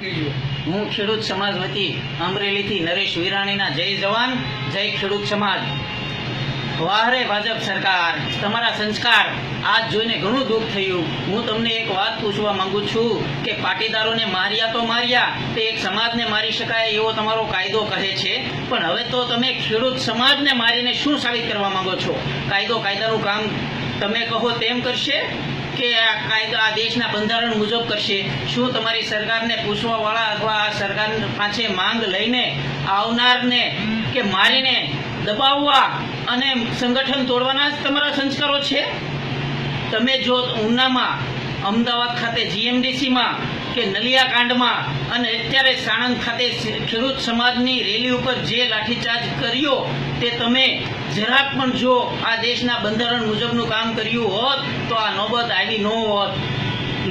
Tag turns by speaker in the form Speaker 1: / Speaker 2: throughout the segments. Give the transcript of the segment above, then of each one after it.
Speaker 1: હું ખેડૂત સમાજ વતી અમરેલીથી નરેશ વિરાણીના જય જવાન જય ખેડૂત સમાજ। વાહ રે ભાજપ સરકાર, તમારા સંસ્કાર આજ જોઈને ઘણું દુઃખ થયું। હું તમને એક વાત પૂછવા માંગુ છું કે પાટીદારોને માર્યા તો માર્યા, તે એક સમાજને મારી શકાય એવો તમારો કાયદો કહે છે, પણ હવે તો તમે ખેડૂત સમાજને મારીને શું સાબિત કરવા માંગો છો? કાયદાનું કામ તમે કહો તેમ કરશે કે આ કાયદો આ દેશના બંધારણ મુજબ કરશે? શું તમારી સરકારને પૂછવાવાળા અથવા આ સરકાર પાસે માંગ લઈને આવનારને કે મારીને દબાવવા અને સંગઠન તોડવાના જ તમારા સંસ્કારો છે? તમે જો ઉનામાં, અમદાવાદ ખાતે જીએમડીસીમાં કે નલિયાકાંડમાં અને અત્યારે સાણંદ ખાતે ખેડૂત સમાજની રેલી ઉપર જે લાઠીચાર્જ કર્યો તે તમે જરાક પણ જો આ દેશના બંધારણ મુજબનું કામ કર્યું હોત તો આ નોબત આવી ન હોત।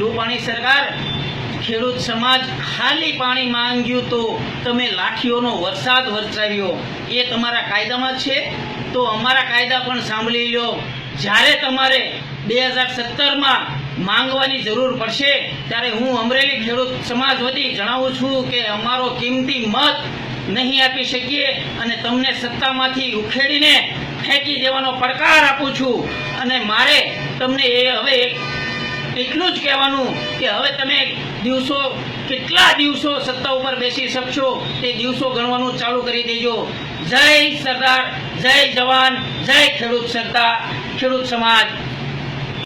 Speaker 1: રૂપાણી સરકાર ખેડૂત સમાજ ખાલી પાણી માંગ્યું તો તમે લાઠીઓનો વરસાદ વરસાવ્યો। એ તમારા કાયદામાં છે તો અમારા કાયદા પણ સાંભળી લો। જ્યારે તમારે 2017માં માંગવાની જરૂર પડશે ત્યારે હું અમરેલી ખેડૂત સમાજ વતી જણાવું છું કે અમારો કિંમતી મત નહીં આપી શકીએ અને તમને સત્તામાંથી ઉખેડીને ફેંકી દેવાનો પડકાર આપું છું। અને મારે તમને હવે એટલું જ કહેવાનું કે હવે તમે કેટલા દિવસો સત્તા ઉપર બેસી શકશો તે દિવસો ગણવાનું ચાલુ કરી દેજો। જય સરદાર, જય જવાન, જય ખેડૂત સમાજ।